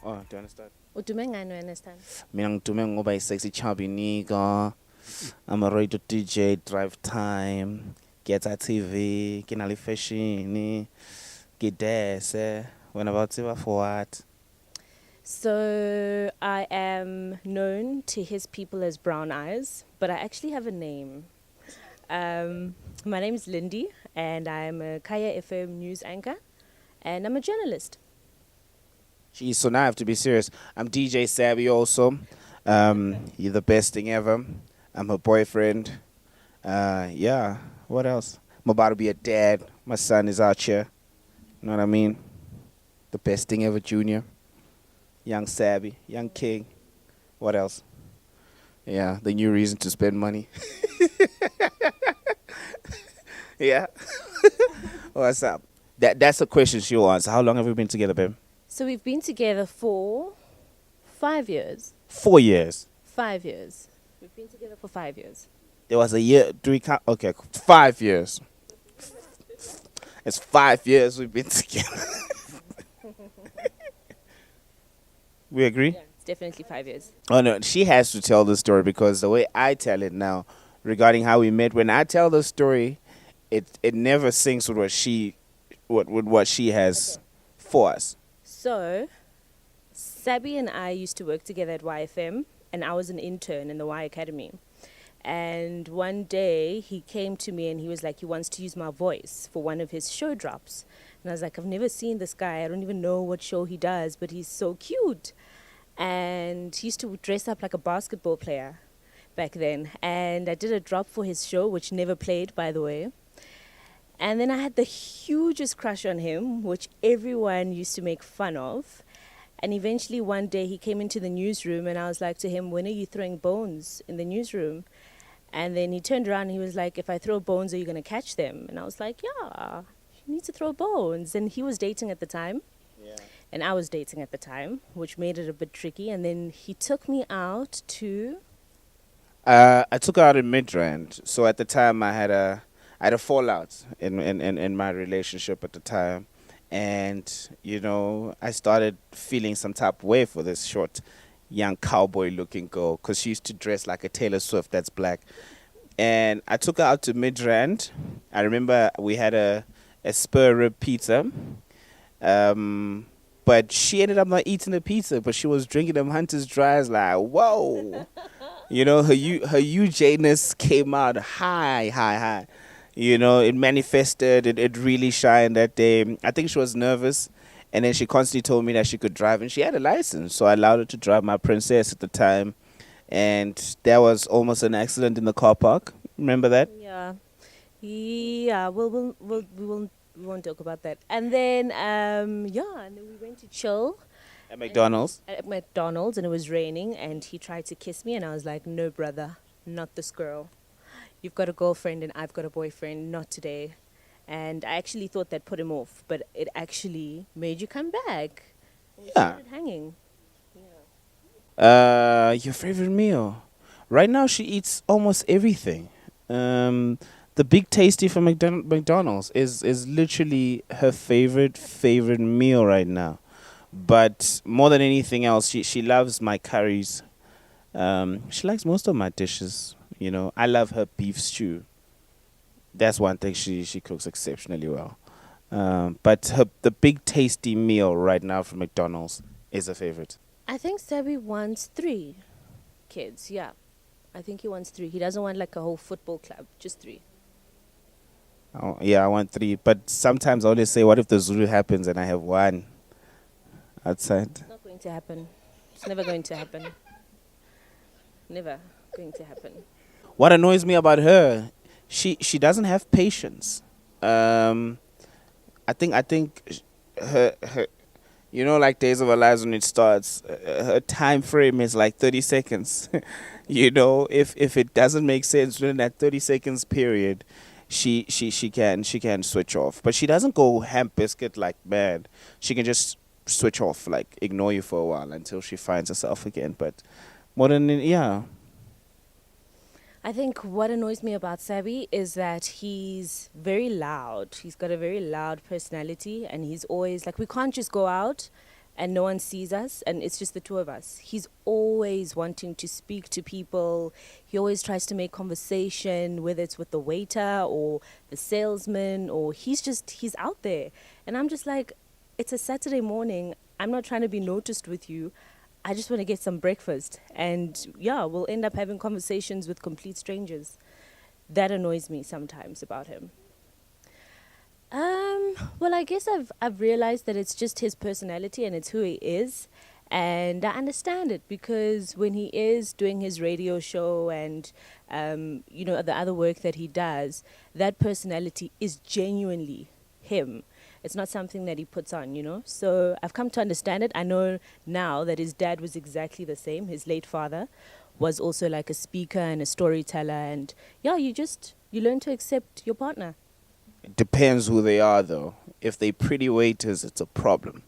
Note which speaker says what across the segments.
Speaker 1: Oh, do you understand?
Speaker 2: Udume ngani wena Stan?
Speaker 1: Mina ngidume ngoba yi-sexy chubby nigga. I'm a radio DJ, drive time, get TV, ke na le fashion, ke dance. When about to for what?
Speaker 2: So I am known to his people as Brown Eyes, but I actually have a name. My name is Lindy, and I'm a Kaya FM news anchor, and I'm a journalist.
Speaker 1: Jeez, so now I have to be serious. I'm DJ Sabby also. You're the best thing ever. I'm her boyfriend. Yeah, what else? I'm about to be a dad. My son is out here. You know what I mean? The best thing ever, Junior. Young Sabby, young king. What else? Yeah, the new reason to spend money. Yeah. What's up? That's a question she'll answer. How long have we been together, babe?
Speaker 2: So we've been together for 5 years.
Speaker 1: 4 years.
Speaker 2: 5 years. We've been together for 5 years.
Speaker 1: There was a year. Do we count? Okay, 5 years. It's 5 years we've been together. We agree?
Speaker 2: Yeah, it's definitely 5 years.
Speaker 1: Oh no, she has to tell the story because the way I tell it now, regarding how we met, when I tell the story, it never syncs with what she has for us.
Speaker 2: So, Sabby and I used to work together at YFM, and I was an intern in the Y Academy. And one day he came to me and he was like, he wants to use my voice for one of his show drops. And I was like, I've never seen this guy. I don't even know what show he does, but he's so cute. And he used to dress up like a basketball player back then. And I did a drop for his show, which never played, by the way. And then I had the hugest crush on him, which everyone used to make fun of. And eventually one day he came into the newsroom and I was like to him, when are you throwing bones in the newsroom? And then he turned around and he was like, if I throw bones, are you going to catch them? And I was like, yeah, you need to throw bones. And he was dating at the time.
Speaker 1: Yeah.
Speaker 2: And I was dating at the time, which made it a bit tricky. And then he took me out to...
Speaker 1: I took her out in Midrand. So at the time I had a fallout in my relationship at the time. And, you know, I started feeling some type of way for this short, young cowboy-looking girl because she used to dress like a Taylor Swift that's black. And I took her out to Midrand. I remember we had a spur rib pizza. But she ended up not eating the pizza, but she was drinking them Hunter's Dries like, whoa. You know, her UJ-ness came out high. You know, it manifested. It really shined that day. I think she was nervous. And then she constantly told me that she could drive. And she had a license. So I allowed her to drive my princess at the time. And there was almost an accident in the car park. Remember that?
Speaker 2: Yeah. Yeah, we won't talk about that. And then, and then we went to chill.
Speaker 1: At McDonald's?
Speaker 2: At McDonald's, and it was raining, and he tried to kiss me, and I was like, no, brother, not this girl. You've got a girlfriend, and I've got a boyfriend, not today. And I actually thought that put him off, but it actually made you come back. And we started hanging.
Speaker 1: Your favorite meal? Right now, she eats almost everything. The Big Tasty from McDonald's is literally her favorite meal right now. But more than anything else, she loves my curries. She likes most of my dishes. You know, I love her beef stew. That's one thing she cooks exceptionally well. But the Big Tasty meal right now from McDonald's is a favorite.
Speaker 2: I think Sabby wants 3 kids, yeah. I think he wants 3. He doesn't want like a whole football club, just 3.
Speaker 1: Oh, yeah, I want 3. But sometimes I always say, what if the Zulu happens and I have 1 outside?
Speaker 2: It's not going to happen. It's never going to happen. Never going to happen.
Speaker 1: What annoys me about her, she doesn't have patience. I think her you know, like Days of Our Lives when it starts, her time frame is like 30 seconds. You know, if it doesn't make sense within that 30 seconds period, she can switch off. But she doesn't go ham biscuit like mad. She can just switch off, like ignore you for a while until she finds herself again. But more than, yeah.
Speaker 2: I think what annoys me about Sabby is that he's very loud. He's got a very loud personality, and he's always like, we can't just go out and no one sees us and it's just the two of us. He's always wanting to speak to people. He always tries to make conversation, whether it's with the waiter or the salesman, or he's out there. And I'm just like, it's a Saturday morning. I'm not trying to be noticed with you. I just want to get some breakfast. And yeah, we'll end up having conversations with complete strangers. That annoys me sometimes about him. Well, I guess I've realized that it's just his personality and it's who he is, and I understand it because when he is doing his radio show and the other work that he does, that personality is genuinely him. It's not something that he puts on. So I've come to understand it. I know now that his dad was exactly the same. His late father was also like a speaker and a storyteller, and yeah, you learn to accept your partner.
Speaker 1: It depends who they are, though. If they pretty waiters, it's a problem.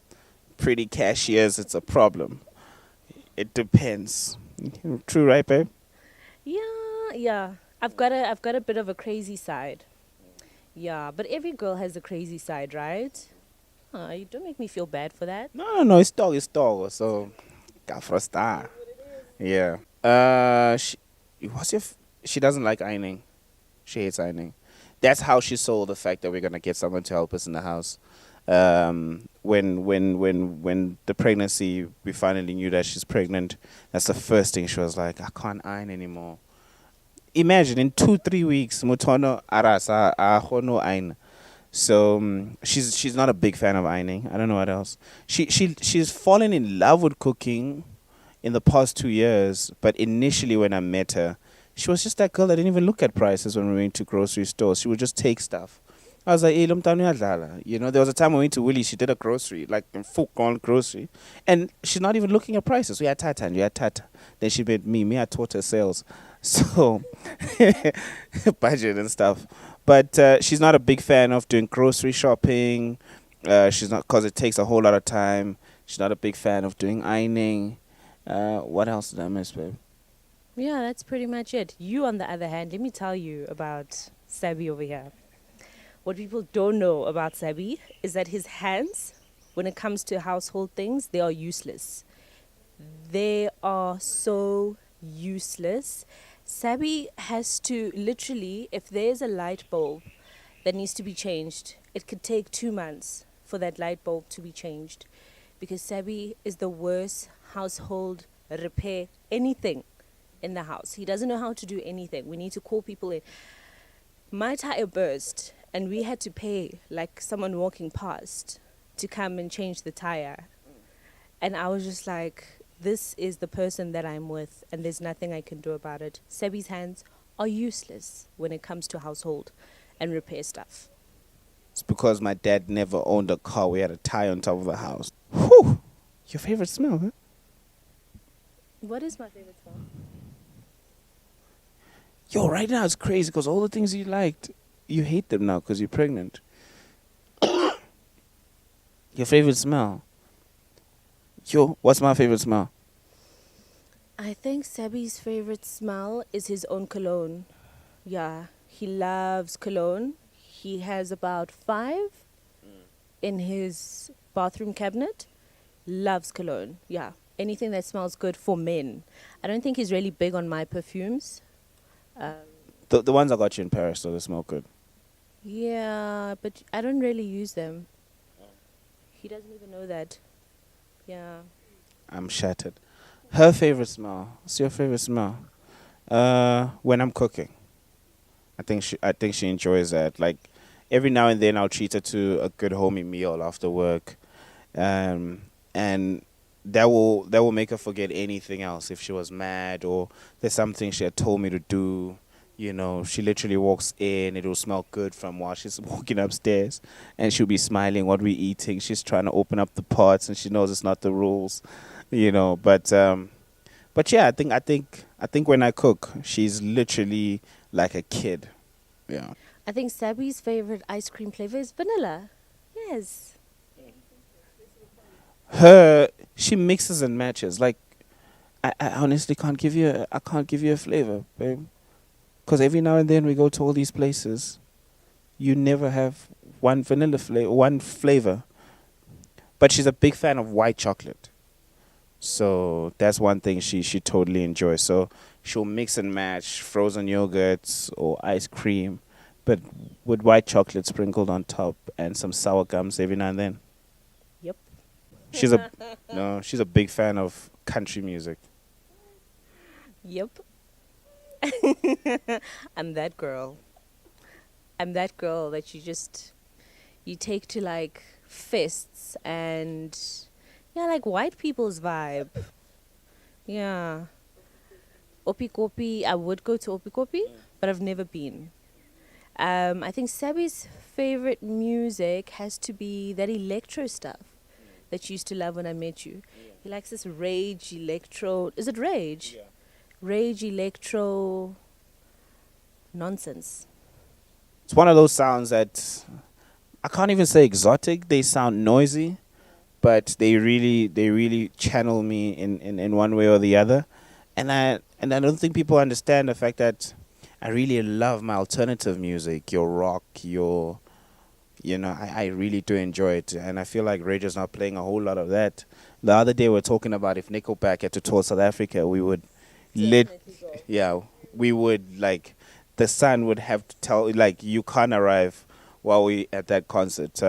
Speaker 1: Pretty cashiers, it's a problem. It depends. True, right, babe?
Speaker 2: Yeah. I've got a bit of a crazy side. Yeah, but every girl has a crazy side, right? You don't make me feel bad for that.
Speaker 1: No. It's dog. So, got for a star. Yeah. She doesn't like ironing. She hates ironing. That's how she sold the fact that we're gonna get someone to help us in the house. When the pregnancy, we finally knew that she's pregnant. That's the first thing she was like, I can't iron anymore. Imagine in 2-3 weeks, mutono arasa ahono iron. So she's not a big fan of ironing. I don't know what else. She's fallen in love with cooking in the past 2 years. But initially, when I met her, she was just that girl that didn't even look at prices when we went to grocery stores. She would just take stuff. I was like, hey, there was a time when we went to Willie, she did a grocery, like a full-on grocery. And she's not even looking at prices. We had Tata and you had Tata. Then she made me. I taught her sales. So, budget and stuff. But she's not a big fan of doing grocery shopping. She's not, because it takes a whole lot of time. She's not a big fan of doing ironing. What else did I miss, babe?
Speaker 2: Yeah, that's pretty much it. You, on the other hand, let me tell you about Sabby over here. What people don't know about Sabby is that his hands, when it comes to household things, they are useless. They are so useless. Sabby has to literally, if there's a light bulb that needs to be changed, it could take 2 months for that light bulb to be changed, because Sabby is the worst household repair anything in the house. He doesn't know how to do anything. We need to call people in. My tire burst and we had to pay like someone walking past to come and change the tire. And I was just like, this is the person that I'm with and there's nothing I can do about it. Sabby's hands are useless when it comes to household and repair stuff.
Speaker 1: It's because my dad never owned a car. We had a tire on top of the house. Whew! Your favorite smell, huh?
Speaker 2: What is my favorite smell?
Speaker 1: Yo, right now it's crazy because all the things you liked, you hate them now because you're pregnant. Your favorite smell? Yo, what's my favorite smell?
Speaker 2: I think Sabby's favorite smell is his own cologne. Yeah, he loves cologne. He has about 5 in his bathroom cabinet. Loves cologne. Yeah, anything that smells good for men. I don't think he's really big on my perfumes.
Speaker 1: The ones I got you in Paris, so they smell good.
Speaker 2: Yeah, but I don't really use them. He doesn't even know that. Yeah.
Speaker 1: I'm shattered. Her favorite smell. What's your favorite smell? When I'm cooking. I think she enjoys that. Like every now and then I'll treat her to a good homey meal after work. And that will make her forget anything else. If she was mad or there's something she had told me to do, she literally walks in, it'll smell good from while she's walking upstairs, and she'll be smiling what we're eating. She's trying to open up the pots and she knows it's not the rules, but yeah, I think when I cook, she's literally like a kid. Yeah.
Speaker 2: I think Sabby's favorite ice cream flavor is vanilla. Yes.
Speaker 1: She mixes and matches. Like, I honestly can't give you a flavor, babe. Because every now and then we go to all these places, you never have one flavor. but she's a big fan of white chocolate. So that's one thing she totally enjoys. So she'll mix and match frozen yogurts or ice cream, but with white chocolate sprinkled on top and some sour gums every now and then.
Speaker 2: Yep.
Speaker 1: She's a no, she's a big fan of country music.
Speaker 2: Yep. I'm that girl. I'm that girl that you take to like fests and yeah, like white people's vibe. Yeah. Opikopi, I would go to Opikopi, but I've never been. I think Sabby's favorite music has to be that electro stuff that you used to love when I met you. He likes this rage electro. Is it rage? Rage electro nonsense.
Speaker 1: It's one of those sounds that I can't even say exotic. They sound noisy, but they really channel me in one way or the other. And I don't think people understand the fact that I really love my alternative music, your rock, your I really do enjoy it, and I feel like Radio's not playing a whole lot of that. The other day we were talking about if Nickelback had to tour South Africa, we would lit yeah, we would like the sun would have to tell like you can't arrive while we at that concert.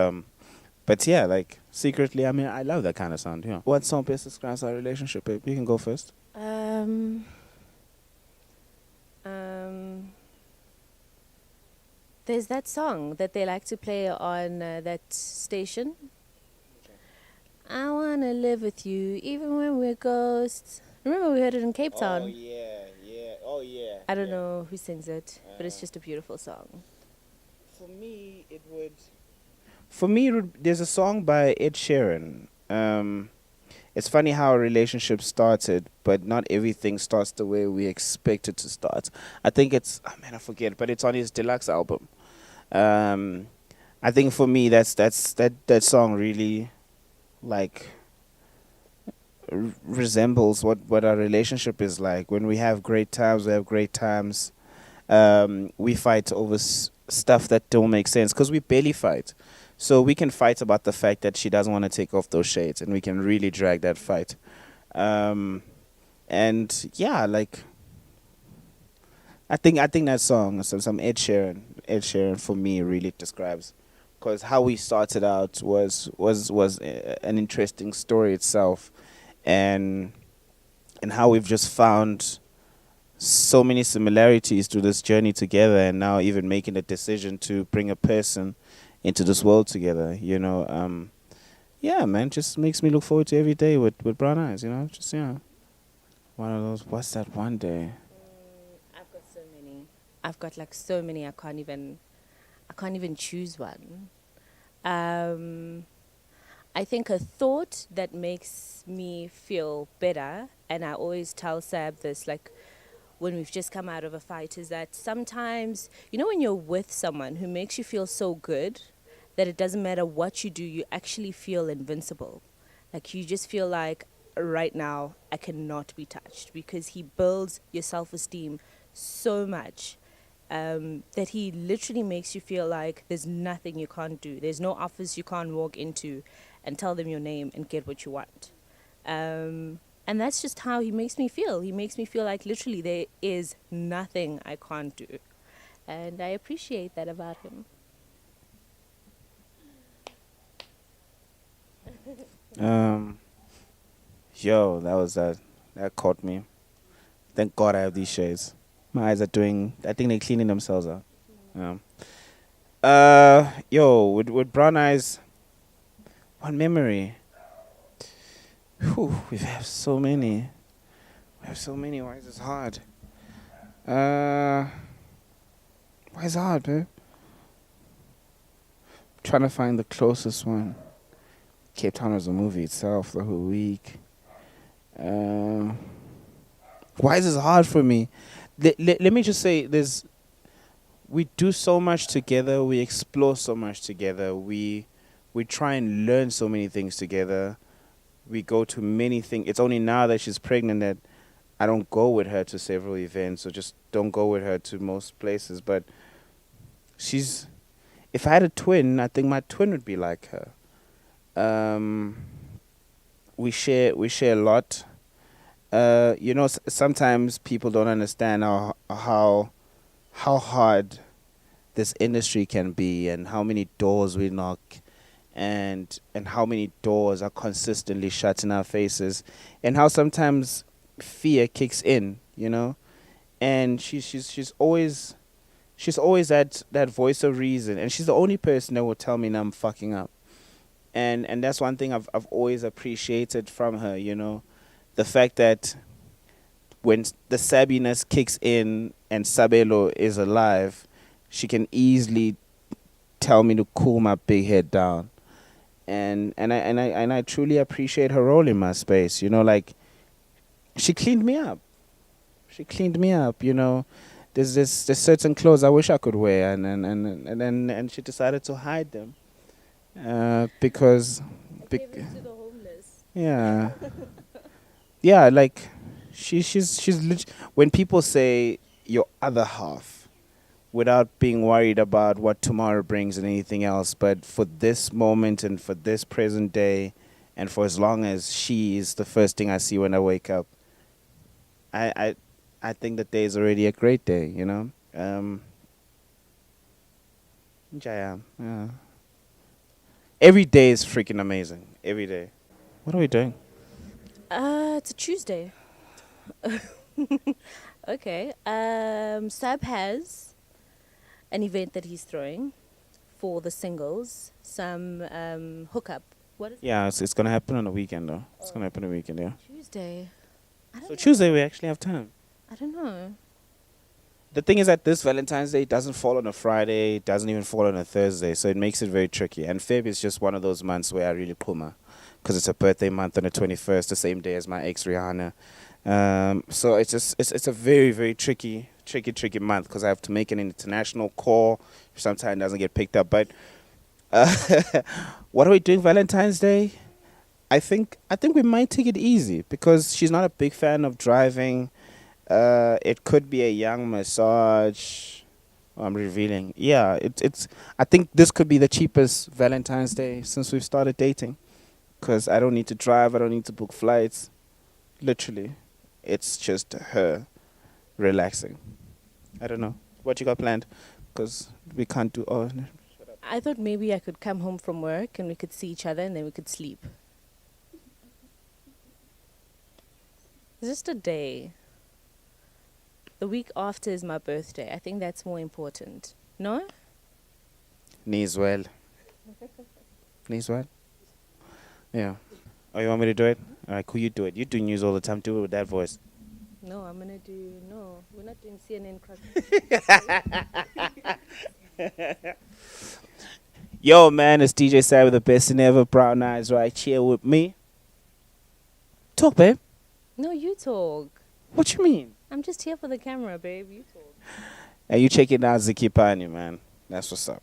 Speaker 1: But yeah, like secretly, I mean, I love that kind of sound. Yeah. What song best describes our relationship, babe? You can go first.
Speaker 2: Um, there's that song that they like to play on that station. I wanna live with you even when we're ghosts. Remember we heard it in Cape Town.
Speaker 1: Oh yeah.
Speaker 2: I don't know who sings it, but it's just a beautiful song.
Speaker 1: For me, it would. For me, there's a song by Ed Sheeran. It's funny how a relationship started, but not everything starts the way we expect it to start. I think it's, oh man, I forget, but it's on his deluxe album. I think for me, that song really, like, resembles what our relationship is like. When we have great times, we have great times. We fight over stuff that don't make sense because we barely fight. So we can fight about the fact that she doesn't want to take off those shades, and we can really drag that fight. And yeah, like I think that song, some Ed Sheeran for me really describes, because how we started out was an interesting story itself, and how we've just found so many similarities to this journey together, and now even making a decision to bring a person into this world together, yeah, man, just makes me look forward to every day with brown eyes, just one of those. What's that one day?
Speaker 2: I've got so many. I've got like so many. I can't even choose one. I think a thought that makes me feel better, and I always tell Sab this, like when we've just come out of a fight, is that sometimes, when you're with someone who makes you feel so good that it doesn't matter what you do, you actually feel invincible. Like you just feel like right now I cannot be touched, because he builds your self-esteem so much that he literally makes you feel like there's nothing you can't do. There's no office you can't walk into and tell them your name and get what you want. And that's just how he makes me feel. He makes me feel like literally there is nothing I can't do. And I appreciate that about him.
Speaker 1: Yo, that caught me. Thank God I have these shades. My eyes are I think they're cleaning themselves out. Yo, with brown eyes, one memory. Whew, we have so many. Why is this hard? Why is it hard, babe? Trying to find the closest one. Cape Town was a movie itself the whole week. Why is this hard for me? Let me just say, we do so much together. We explore so much together. We try and learn so many things together. We go to many things. It's only now that she's pregnant that I don't go with her to several events, or just don't go with her to most places. But if I had a twin, I think my twin would be like her. Um, we share a lot. Sometimes people don't understand how hard this industry can be, and how many doors we knock, and how many doors are consistently shut in our faces, and how sometimes fear kicks in, and she's always that voice of reason, and she's the only person that will tell me that I'm fucking up. And that's one thing I've always appreciated from her, the fact that when the sabbiness kicks in and Sabelo is alive, she can easily tell me to cool my big head down. And I truly appreciate her role in my space. Like, she cleaned me up. She cleaned me up. There's certain clothes I wish I could wear, and she decided to hide them. Because,
Speaker 2: Gave it to the homeless.
Speaker 1: yeah, yeah, like when people say your other half, without being worried about what tomorrow brings and anything else, but for this moment and for this present day, and for as long as she is the first thing I see when I wake up, I think that day is already a great day. Jaya, yeah. Every day is freaking amazing. Every day. What are we doing?
Speaker 2: It's a Tuesday. Okay. Sab has an event that he's throwing for the singles. Some hookup. What is
Speaker 1: Yeah, it's gonna happen on a weekend though. It's gonna happen on a weekend, yeah.
Speaker 2: Tuesday? I don't
Speaker 1: So
Speaker 2: know.
Speaker 1: Tuesday we actually have time.
Speaker 2: I don't know.
Speaker 1: The thing is that this Valentine's Day doesn't fall on a Friday, it doesn't even fall on a Thursday, so it makes it very tricky. And Feb is just one of those months where I really puma, because it's a birthday month on the 21st, the same day as my ex Rihanna. So it's a very, very tricky month, because I have to make an international call, which sometimes doesn't get picked up. But uh, what are we doing Valentine's Day? I think we might take it easy, because she's not a big fan of driving. It could be a young massage. Oh, I'm revealing. Yeah, it's. I think this could be the cheapest Valentine's Day since we've started dating, because I don't need to drive. I don't need to book flights. Literally, it's just her relaxing. I don't know what you got planned, because we can't do. Oh, no.
Speaker 2: I thought maybe I could come home from work and we could see each other and then we could sleep. Just a day. The week after is my birthday. I think that's more important. No?
Speaker 1: Knees well. Knees well. Yeah. Oh, you want me to do it? All right, cool. You do it. You do news all the time. Do it with that voice.
Speaker 2: No, I'm going to do... No, we're not doing CNN cross.
Speaker 1: Yo, man, it's DJ Sabby, the best in ever. Brown eyes right here with me. Talk, babe.
Speaker 2: No, you talk.
Speaker 1: What you mean?
Speaker 2: I'm just here for the camera, babe. You talk.
Speaker 1: Hey, you checking out Zikipani, man. That's what's up.